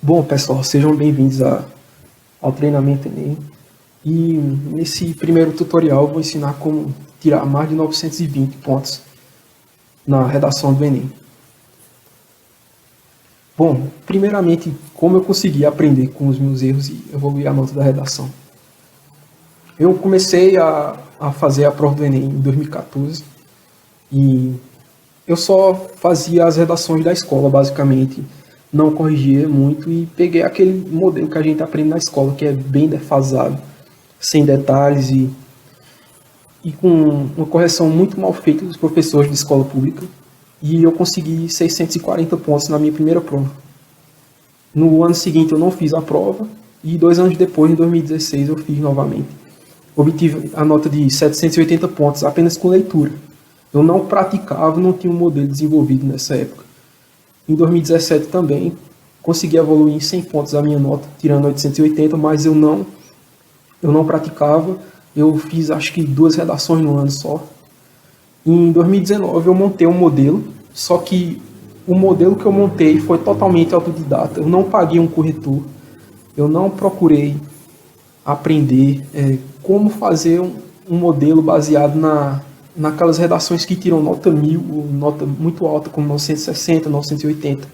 Bom, pessoal, sejam bem-vindos ao treinamento Enem. E nesse primeiro tutorial eu vou ensinar como tirar mais de 920 pontos na redação do Enem. Bom, primeiramente, como eu consegui aprender com os meus erros e evoluir a nota da redação. Eu comecei a fazer a prova do Enem em 2014 e eu só fazia as redações da escola, basicamente. Não corrigia muito e peguei aquele modelo que a gente aprende na escola, que é bem defasado, sem detalhes e com uma correção muito mal feita dos professores de escola pública. E eu consegui 640 pontos na minha primeira prova. No ano seguinte eu não fiz a prova e 2 anos depois, em 2016, eu fiz novamente. Obtive a nota de 780 pontos apenas com leitura. Eu não praticava, não tinha um modelo desenvolvido nessa época. Em 2017 também, consegui evoluir em 100 pontos a minha nota, tirando 880, mas eu não praticava. Eu fiz acho que 2 redações no ano só. Em 2019 eu montei um modelo, só que o modelo que eu montei foi totalmente autodidata. Eu não paguei um corretor, eu não procurei aprender como fazer um modelo baseado naquelas redações que tiram nota 1000, ou nota muito alta, como 960, 980.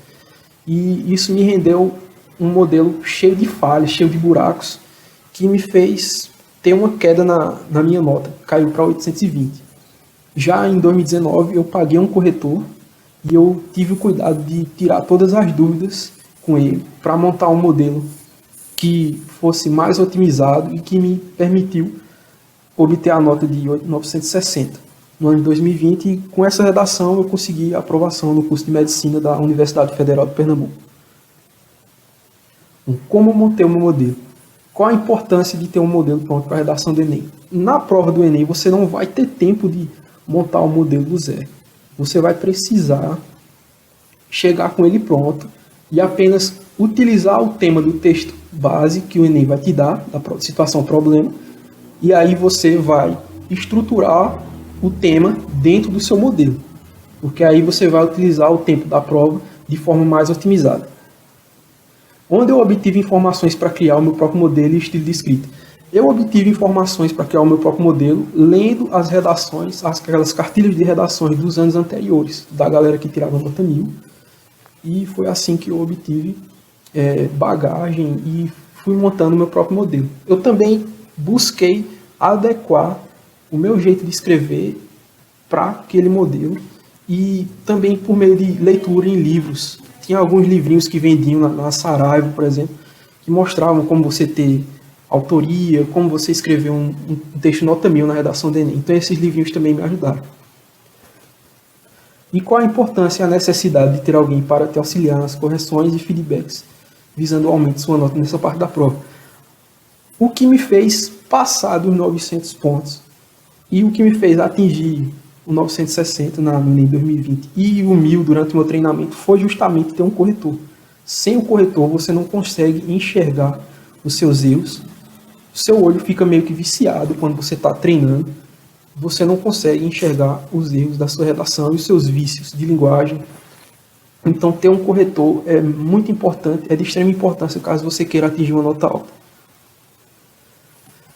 E isso me rendeu um modelo cheio de falhas, cheio de buracos, que me fez ter uma queda na minha nota, caiu para 820. Já em 2019 eu paguei um corretor e eu tive o cuidado de tirar todas as dúvidas com ele para montar um modelo que fosse mais otimizado e que me permitiu obter a nota de 960 no ano de 2020, e com essa redação eu consegui a aprovação no curso de Medicina da Universidade Federal de Pernambuco. Como eu montei o meu modelo? Qual a importância de ter um modelo pronto para a redação do Enem? Na prova do Enem você não vai ter tempo de montar o modelo do zero. Você vai precisar chegar com ele pronto e apenas utilizar o tema do texto base que o Enem vai te dar, da situação problema, e aí você vai estruturar o tema dentro do seu modelo, porque aí você vai utilizar o tempo da prova de forma mais otimizada. Onde eu obtive informações para criar o meu próprio modelo e estilo de escrita? Eu obtive informações para criar o meu próprio modelo lendo as redações, aquelas cartilhas de redações dos anos anteriores, da galera que tirava nota 1000, e foi assim que eu obtive bagagem e fui montando o meu próprio modelo. Eu também busquei adequar o meu jeito de escrever para aquele modelo e também por meio de leitura em livros. Tinha alguns livrinhos que vendiam na Saraiva, por exemplo, que mostravam como você ter autoria, como você escrever um texto nota 1000 na redação do Enem. Então esses livrinhos também me ajudaram. E qual a importância e a necessidade de ter alguém para te auxiliar nas correções e feedbacks, visando o aumento de sua nota nessa parte da prova? O que me fez passar dos 900 pontos e o que me fez atingir o 960 no Enem 2020 e o 1000 durante o meu treinamento foi justamente ter um corretor. Sem o corretor você não consegue enxergar os seus erros, o seu olho fica meio que viciado quando você está treinando, você não consegue enxergar os erros da sua redação e os seus vícios de linguagem. Então ter um corretor é muito importante, é de extrema importância caso você queira atingir uma nota alta.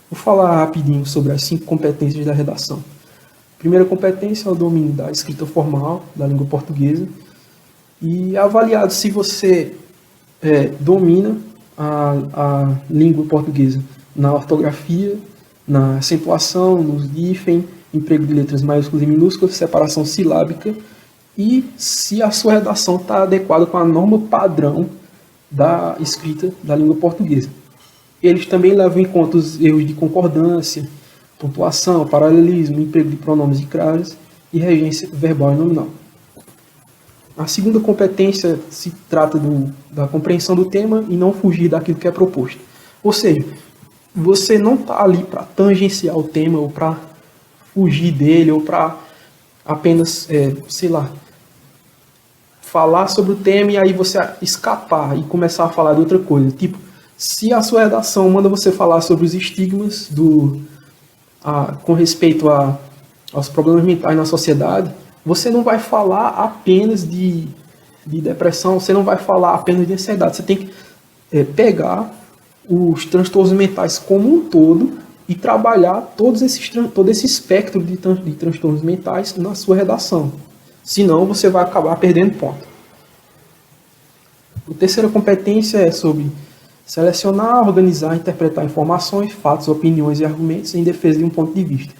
Vou falar rapidinho sobre as 5 competências da redação. A primeira competência é o domínio da escrita formal, da língua portuguesa, e é avaliado se você domina a língua portuguesa na ortografia, na acentuação, nos hífen, emprego de letras maiúsculas e minúsculas, separação silábica, e se a sua redação está adequada com a norma padrão da escrita da língua portuguesa. Eles também levam em conta os erros de concordância, pontuação, paralelismo, emprego de pronomes e crases e regência verbal e nominal. A segunda competência se trata da compreensão do tema e não fugir daquilo que é proposto. Ou seja, você não está ali para tangenciar o tema ou para fugir dele ou para apenas, falar sobre o tema e aí você escapar e começar a falar de outra coisa. Tipo, se a sua redação manda você falar sobre os estigmas com respeito aos problemas mentais na sociedade, você não vai falar apenas de depressão, você não vai falar apenas de ansiedade, você tem que pegar os transtornos mentais como um todo e trabalhar todo esse espectro de transtornos mentais na sua redação. Senão você vai acabar perdendo ponto. A terceira competência é sobre selecionar, organizar, interpretar informações, fatos, opiniões e argumentos em defesa de um ponto de vista.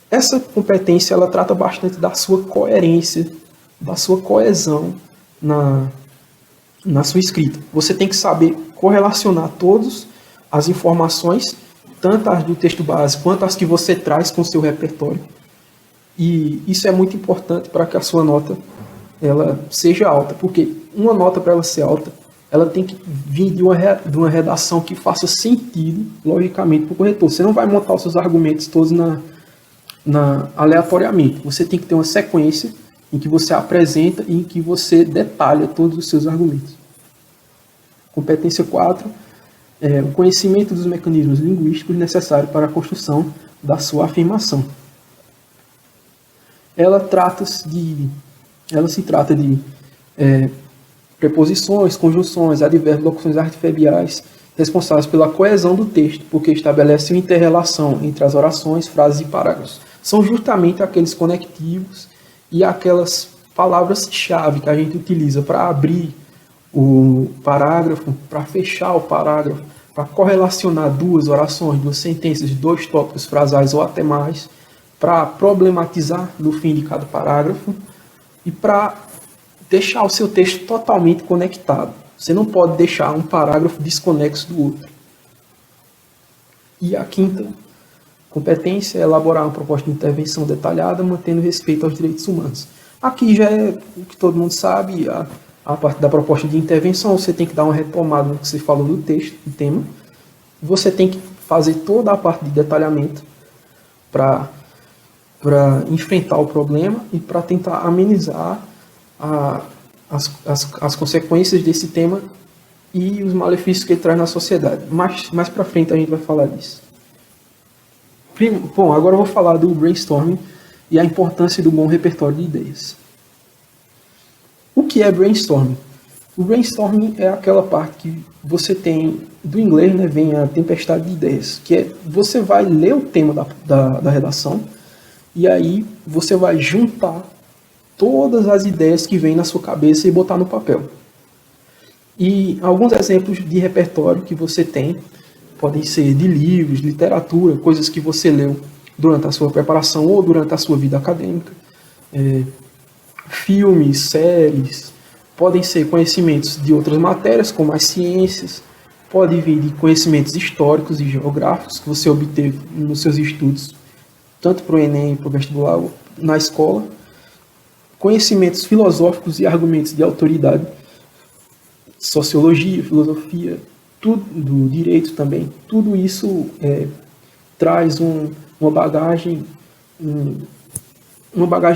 Essa competência ela trata bastante da sua coerência, da sua coesão na sua escrita. Você tem que saber correlacionar todas as informações, tanto as do texto base quanto as que você traz com o seu repertório. E isso é muito importante para que a sua nota ela seja alta, porque uma nota, para ela ser alta, ela tem que vir de uma redação que faça sentido, logicamente, para o corretor. Você não vai montar os seus argumentos todos aleatoriamente. Você tem que ter uma sequência em que você apresenta e em que você detalha todos os seus argumentos. Competência 4 é o conhecimento dos mecanismos linguísticos necessários para a construção da sua afirmação. Ela se trata de preposições, conjunções, advérbios, locuções adverbiais responsáveis pela coesão do texto, porque estabelecem uma inter-relação entre as orações, frases e parágrafos. São justamente aqueles conectivos e aquelas palavras-chave que a gente utiliza para abrir o parágrafo, para fechar o parágrafo, para correlacionar duas orações, duas sentenças, dois tópicos frasais ou até mais, para problematizar no fim de cada parágrafo e para deixar o seu texto totalmente conectado. Você não pode deixar um parágrafo desconexo do outro. E a quinta competência é elaborar uma proposta de intervenção detalhada, mantendo respeito aos direitos humanos. Aqui já é o que todo mundo sabe, a parte da proposta de intervenção, você tem que dar uma retomada no que você falou do texto, do tema. Você tem que fazer toda a parte de detalhamento para enfrentar o problema e para tentar amenizar as consequências desse tema e os malefícios que ele traz na sociedade. Mais para frente a gente vai falar disso. Bom, agora eu vou falar do brainstorming e a importância do bom repertório de ideias. O que é brainstorming? O brainstorming é aquela parte que você tem, do inglês, né, vem a tempestade de ideias, que é você vai ler o tema da redação e aí você vai juntar todas as ideias que vêm na sua cabeça e botar no papel. E alguns exemplos de repertório que você tem podem ser de livros, literatura, coisas que você leu durante a sua preparação ou durante a sua vida acadêmica, filmes, séries, podem ser conhecimentos de outras matérias, como as ciências, pode vir de conhecimentos históricos e geográficos que você obteve nos seus estudos, tanto para o Enem, para o vestibular, ou na escola, conhecimentos filosóficos e argumentos de autoridade, sociologia, filosofia, tudo, do direito também, tudo isso traz uma bagagem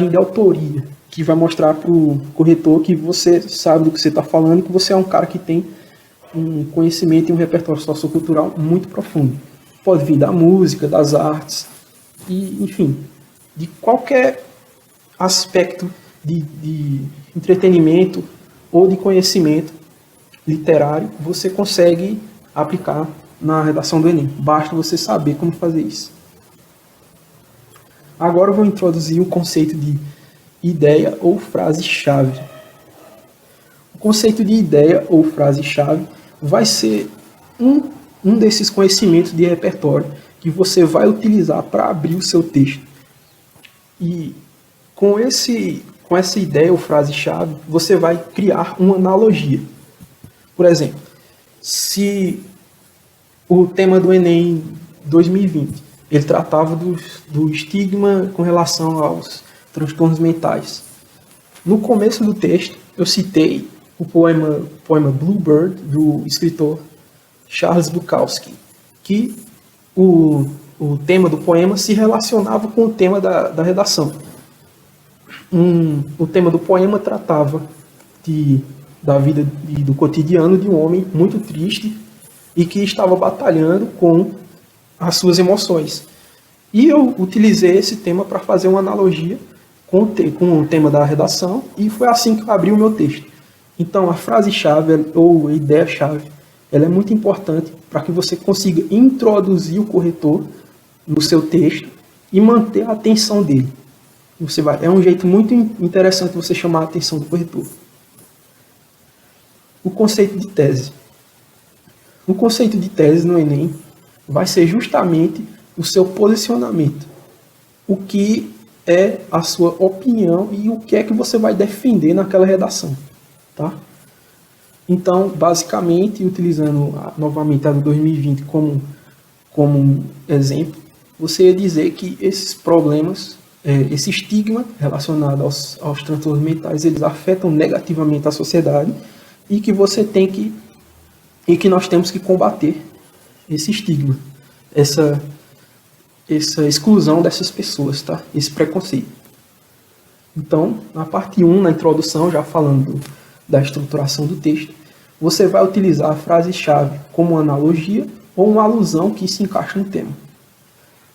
de autoria, que vai mostrar para o corretor que você sabe do que você está falando, que você é um cara que tem um conhecimento e um repertório sociocultural muito profundo. Pode vir da música, das artes, e, enfim, de qualquer aspecto de entretenimento ou de conhecimento literário, você consegue aplicar na redação do Enem. Basta você saber como fazer isso. Agora eu vou introduzir o conceito de ideia ou frase-chave. O conceito de ideia ou frase-chave vai ser um desses conhecimentos de repertório que você vai utilizar para abrir o seu texto. E com essa ideia ou frase-chave, você vai criar uma analogia. Por exemplo, se o tema do Enem 2020, ele tratava do estigma com relação aos transtornos mentais. No começo do texto, eu citei o poema Bluebird, do escritor Charles Bukowski, que o tema do poema se relacionava com o tema da redação. O tema do poema tratava da vida e do cotidiano de um homem muito triste e que estava batalhando com as suas emoções. E eu utilizei esse tema para fazer uma analogia com o tema da redação, e foi assim que eu abri o meu texto. Então, a frase-chave ou a ideia-chave ela é muito importante para que você consiga introduzir o corretor no seu texto e manter a atenção dele. É um jeito muito interessante você chamar a atenção do corretor. O conceito de tese. O conceito de tese no Enem vai ser justamente o seu posicionamento. O que é a sua opinião e o que é que você vai defender naquela redação. Tá? Então, basicamente, utilizando novamente a de 2020 como exemplo, você ia dizer que esses problemas, esse estigma relacionado aos transtornos mentais, eles afetam negativamente a sociedade e que nós temos que combater esse estigma, essa exclusão dessas pessoas, tá? Esse preconceito. Então, na parte 1, na introdução, já falando da estruturação do texto, você vai utilizar a frase-chave como uma analogia ou uma alusão que se encaixa no tema.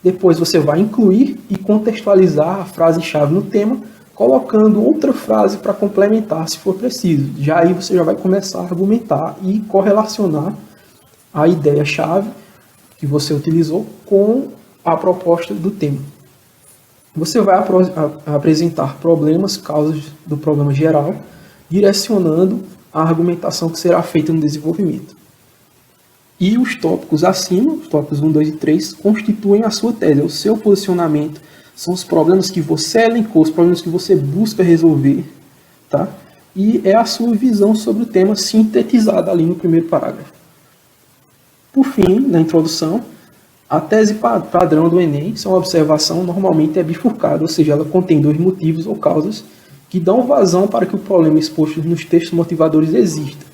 Depois você vai incluir e contextualizar a frase-chave no tema, colocando outra frase para complementar, se for preciso. Já aí você já vai começar a argumentar e correlacionar a ideia-chave que você utilizou com a proposta do tema. Você vai apresentar problemas, causas do problema geral, direcionando a argumentação que será feita no desenvolvimento. E os tópicos acima, os tópicos 1, 2 e 3, constituem a sua tese, é o seu posicionamento, são os problemas que você elencou, os problemas que você busca resolver, tá? E é a sua visão sobre o tema sintetizada ali no primeiro parágrafo. Por fim, na introdução, a tese padrão do Enem, sua observação normalmente é bifurcada, ou seja, ela contém 2 motivos ou causas que dão vazão para que o problema exposto nos textos motivadores exista.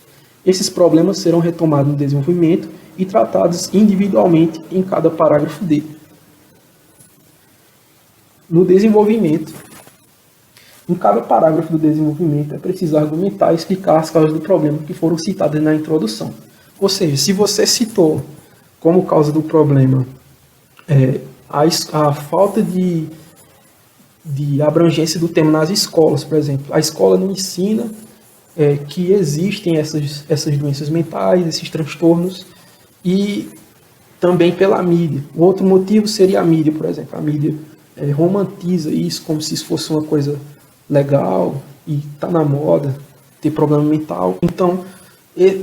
Esses problemas serão retomados no desenvolvimento e tratados individualmente em cada parágrafo dele. No desenvolvimento, em cada parágrafo do desenvolvimento é preciso argumentar e explicar as causas do problema que foram citadas na introdução. Ou seja, se você citou como causa do problema a falta de abrangência do tema nas escolas, por exemplo, a escola não ensina que existem essas doenças mentais, esses transtornos, e também pela mídia. O outro motivo seria a mídia, por exemplo. A mídia romantiza isso como se isso fosse uma coisa legal e está na moda, ter problema mental. Então,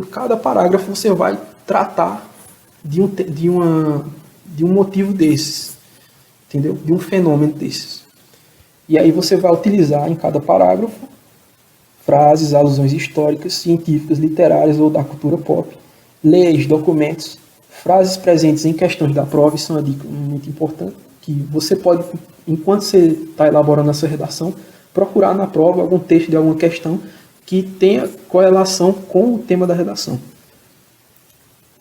cada parágrafo você vai tratar de um motivo desses, entendeu? De um fenômeno desses. E aí você vai utilizar em cada parágrafo frases, alusões históricas, científicas, literárias ou da cultura pop, leis, documentos, frases presentes em questões da prova. Isso é uma dica muito importante, que você pode, enquanto você está elaborando a sua redação, procurar na prova algum texto de alguma questão que tenha correlação com o tema da redação.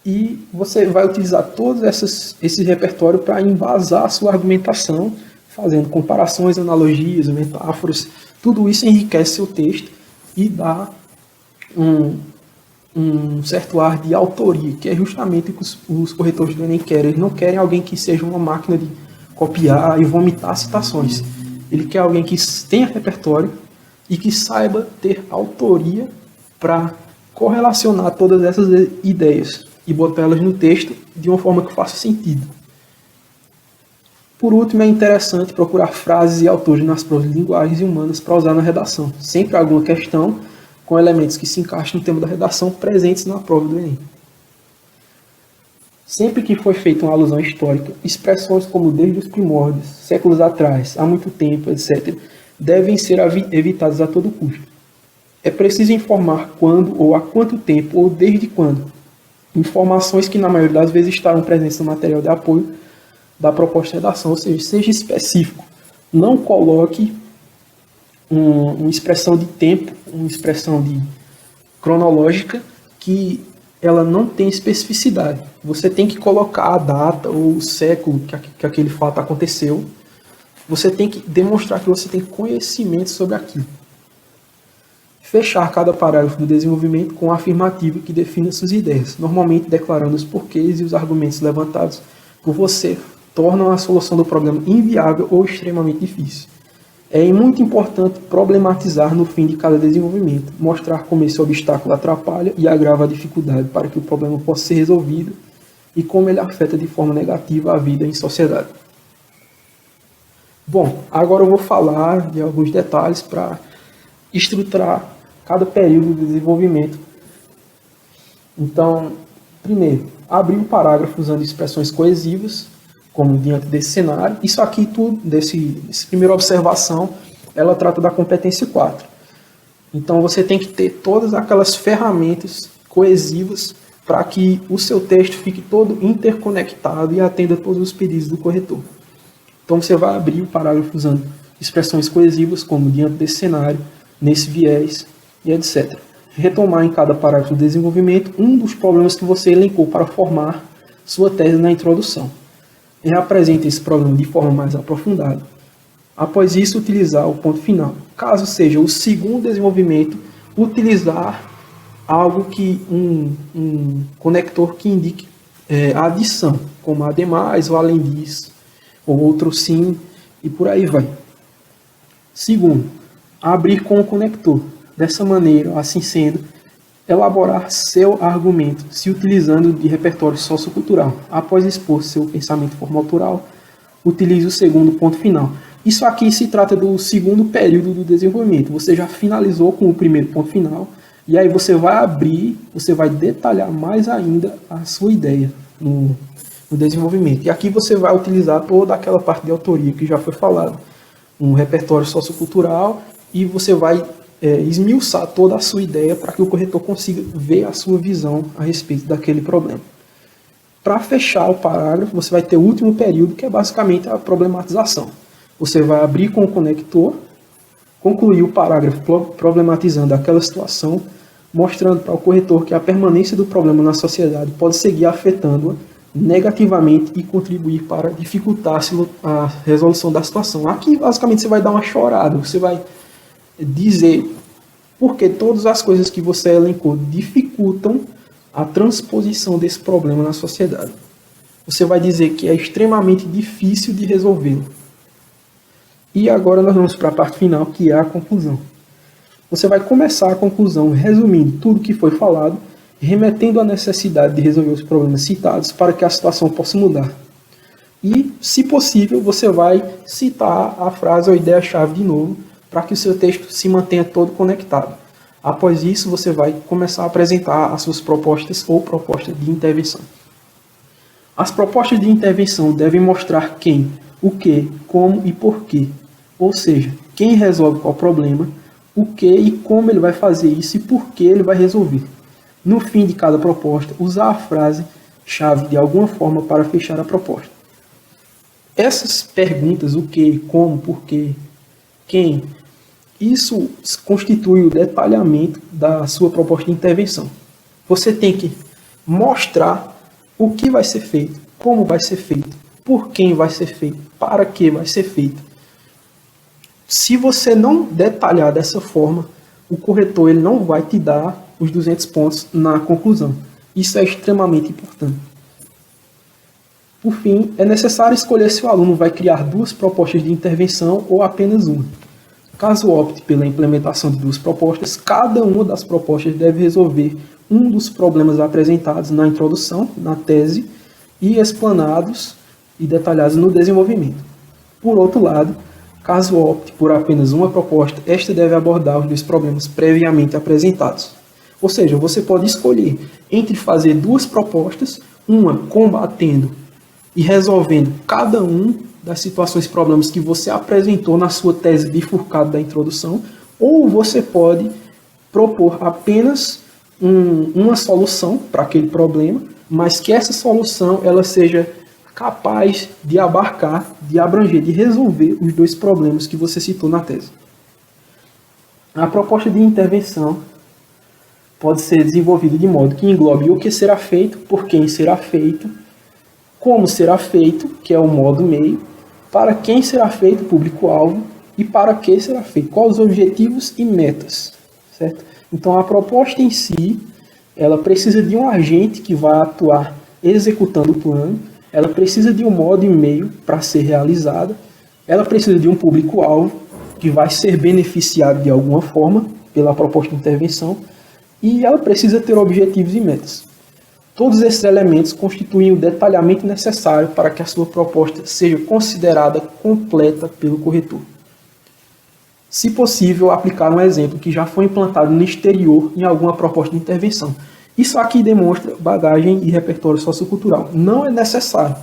E você vai utilizar todo esse repertório para embasar a sua argumentação, fazendo comparações, analogias, metáforas. Tudo isso enriquece seu texto e dá um certo ar de autoria, que é justamente o que os corretores do Enem querem. Eles não querem alguém que seja uma máquina de copiar e vomitar citações. Ele quer alguém que tenha repertório e que saiba ter autoria para correlacionar todas essas ideias e botar elas no texto de uma forma que faça sentido. Por último, é interessante procurar frases e autores nas provas de linguagens e humanas para usar na redação. Sempre alguma questão com elementos que se encaixem no tema da redação presentes na prova do Enem. Sempre que foi feita uma alusão histórica, expressões como desde os primórdios, séculos atrás, há muito tempo, etc., devem ser evitadas a todo custo. É preciso informar quando ou há quanto tempo ou desde quando. Informações que na maioria das vezes estarão presentes no material de apoio da proposta de redação, ou seja, seja específico. Não coloque uma expressão de tempo, uma expressão cronológica que ela não tem especificidade. Você tem que colocar a data ou o século que aquele fato aconteceu. Você tem que demonstrar que você tem conhecimento sobre aquilo. Fechar cada parágrafo do desenvolvimento com um afirmativo que defina suas ideias, normalmente declarando os porquês e os argumentos levantados por você tornam a solução do problema inviável ou extremamente difícil. É muito importante problematizar no fim de cada desenvolvimento, mostrar como esse obstáculo atrapalha e agrava a dificuldade para que o problema possa ser resolvido e como ele afeta de forma negativa a vida em sociedade. Bom, agora eu vou falar de alguns detalhes para estruturar cada período de desenvolvimento. Então, primeiro, abrir o parágrafo usando expressões coesivas, como diante desse cenário. Isso aqui, tudo, dessa primeira observação, ela trata da competência 4. Então, você tem que ter todas aquelas ferramentas coesivas para que o seu texto fique todo interconectado e atenda todos os pedidos do corretor. Então, você vai abrir o parágrafo usando expressões coesivas, como diante desse cenário, nesse viés e etc. Retomar em cada parágrafo do desenvolvimento um dos problemas que você elencou para formar sua tese na introdução. Reapresente esse problema de forma mais aprofundada. Após isso, utilizar o ponto final. Caso seja o segundo desenvolvimento, utilizar algo que um conector que indique a adição, como ademais ou além disso, ou outro sim, e por aí vai. Segundo, abrir com o conector. Dessa maneira, assim sendo, elaborar seu argumento, se utilizando de repertório sociocultural. Após expor seu pensamento formotural, utilize o segundo ponto final. Isso aqui se trata do segundo período do desenvolvimento. Você já finalizou com o primeiro ponto final, e aí você vai abrir, você vai detalhar mais ainda a sua ideia no desenvolvimento. E aqui você vai utilizar toda aquela parte de autoria que já foi falado, um repertório sociocultural, e você vai esmiuçar toda a sua ideia para que o corretor consiga ver a sua visão a respeito daquele problema. Para fechar o parágrafo, você vai ter o último período, que é basicamente a problematização. Você vai abrir com o conector, concluir o parágrafo problematizando aquela situação, mostrando para o corretor que a permanência do problema na sociedade pode seguir afetando-a negativamente e contribuir para dificultar a resolução da situação. Aqui, basicamente, você vai dar uma chorada, você vai dizer porque todas as coisas que você elencou dificultam a transposição desse problema na sociedade. Você vai dizer que é extremamente difícil de resolvê-lo. E agora nós vamos para a parte final, que é a conclusão. Você vai começar a conclusão resumindo tudo que foi falado, remetendo à necessidade de resolver os problemas citados para que a situação possa mudar. E, se possível, você vai citar a frase ou ideia-chave de novo, para que o seu texto se mantenha todo conectado. Após isso, você vai começar a apresentar as suas propostas ou propostas de intervenção. As propostas de intervenção devem mostrar quem, o que, como e porquê. Ou seja, quem resolve qual problema, o que e como ele vai fazer isso e por que ele vai resolver. No fim de cada proposta, usar a frase-chave de alguma forma para fechar a proposta. Essas perguntas, o que, como, porquê, quem, isso constitui o detalhamento da sua proposta de intervenção. Você tem que mostrar o que vai ser feito, como vai ser feito, por quem vai ser feito, para que vai ser feito. Se você não detalhar dessa forma, o corretor ele não vai te dar os 200 pontos na conclusão. Isso é extremamente importante. Por fim, é necessário escolher se o aluno vai criar 2 propostas de intervenção ou apenas uma. Caso opte pela implementação de 2 propostas, cada uma das propostas deve resolver um dos problemas apresentados na introdução, na tese, e explanados e detalhados no desenvolvimento. Por outro lado, caso opte por apenas uma proposta, esta deve abordar os 2 problemas previamente apresentados. Ou seja, você pode escolher entre fazer 2 propostas, uma combatendo e resolvendo cada um das situações e problemas que você apresentou na sua tese bifurcada da introdução, ou você pode propor apenas uma solução para aquele problema, mas que essa solução ela seja capaz de abarcar, de abranger, de resolver os 2 problemas que você citou na tese. A proposta de intervenção pode ser desenvolvida de modo que englobe o que será feito, por quem será feito, como será feito, que é o modo meio, para quem será feito, público-alvo, e para que será feito, quais os objetivos e metas, certo? Então a proposta em si, ela precisa de um agente que vai atuar executando o plano, ela precisa de um modo e meio para ser realizada, ela precisa de um público-alvo que vai ser beneficiado de alguma forma pela proposta de intervenção, e ela precisa ter objetivos e metas. Todos esses elementos constituem o detalhamento necessário para que a sua proposta seja considerada completa pelo corretor. Se possível, aplicar um exemplo que já foi implantado no exterior em alguma proposta de intervenção. Isso aqui demonstra bagagem e repertório sociocultural. Não é necessário,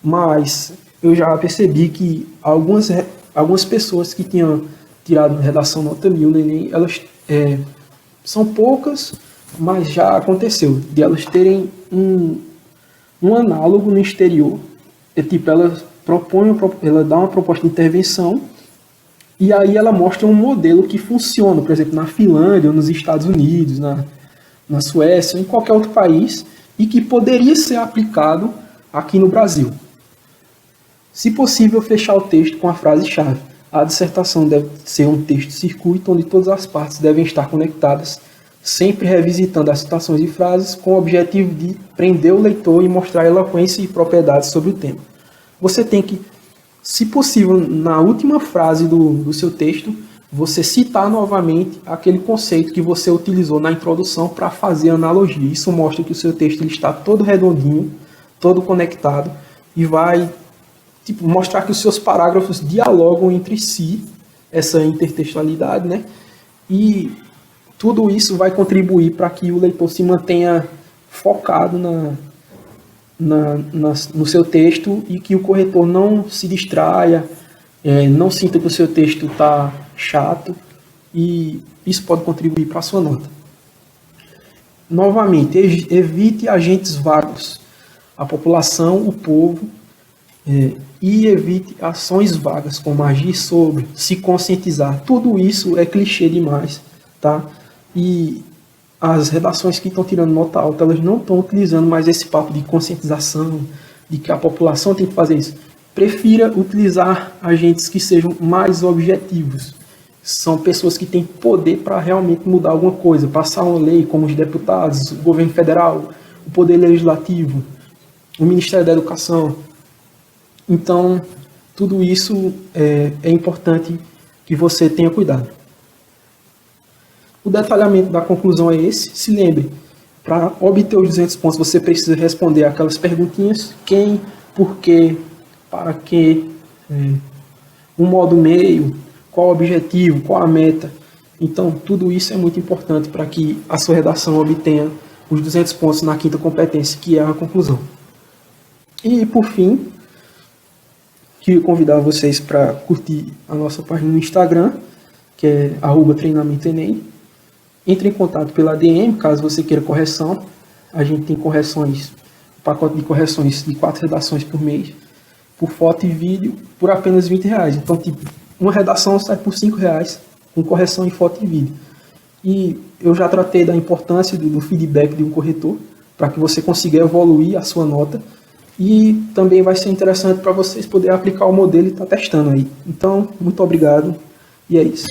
mas eu já percebi que algumas pessoas que tinham tirado redação nota 1000 no Enem, elas são poucas, mas já aconteceu de elas terem um análogo no exterior. Tipo, ela dá uma proposta de intervenção e aí ela mostra um modelo que funciona, por exemplo, na Finlândia, ou nos Estados Unidos, na Suécia, ou em qualquer outro país, e que poderia ser aplicado aqui no Brasil. Se possível, fechar o texto com a frase-chave. A dissertação deve ser um texto-circuito onde todas as partes devem estar conectadas, sempre revisitando as citações e frases com o objetivo de prender o leitor e mostrar eloquência e propriedades sobre o tema. Você tem que, se possível, na última frase do seu texto, você citar novamente aquele conceito que você utilizou na introdução para fazer analogia. Isso mostra que o seu texto ele está todo redondinho, todo conectado e vai mostrar que os seus parágrafos dialogam entre si, essa intertextualidade, né? E tudo isso vai contribuir para que o leitor se mantenha focado no seu texto e que o corretor não se distraia, não sinta que o seu texto está chato, e isso pode contribuir para a sua nota. Novamente, evite agentes vagos, a população, o povo, e evite ações vagas, como agir sobre, se conscientizar. Tudo isso é clichê demais, tá? E as redações que estão tirando nota alta, elas não estão utilizando mais esse papo de conscientização, de que a população tem que fazer isso. Prefira utilizar agentes que sejam mais objetivos. São pessoas que têm poder para realmente mudar alguma coisa, passar uma lei, como os deputados, o governo federal, o poder legislativo, o Ministério da Educação. Então, tudo isso é importante que você tenha cuidado. O detalhamento da conclusão é esse. Se lembre, para obter os 200 pontos, você precisa responder aquelas perguntinhas: quem, por quê, para quê, um modo meio, qual o objetivo, qual a meta. Então, tudo isso é muito importante para que a sua redação obtenha os 200 pontos na quinta competência, que é a conclusão. E, por fim, queria convidar vocês para curtir a nossa página no Instagram, que é @treinamentoenem. Entre em contato pela DM, caso você queira correção. A gente tem correções, pacote de correções de 4 redações por mês, por foto e vídeo, por apenas R$20. Então, tipo, uma redação sai por R$5, com correção em foto e vídeo. E eu já tratei da importância do feedback de um corretor, para que você consiga evoluir a sua nota. E também vai ser interessante para vocês poderem aplicar o modelo e estar testando aí. Então, muito obrigado. E é isso.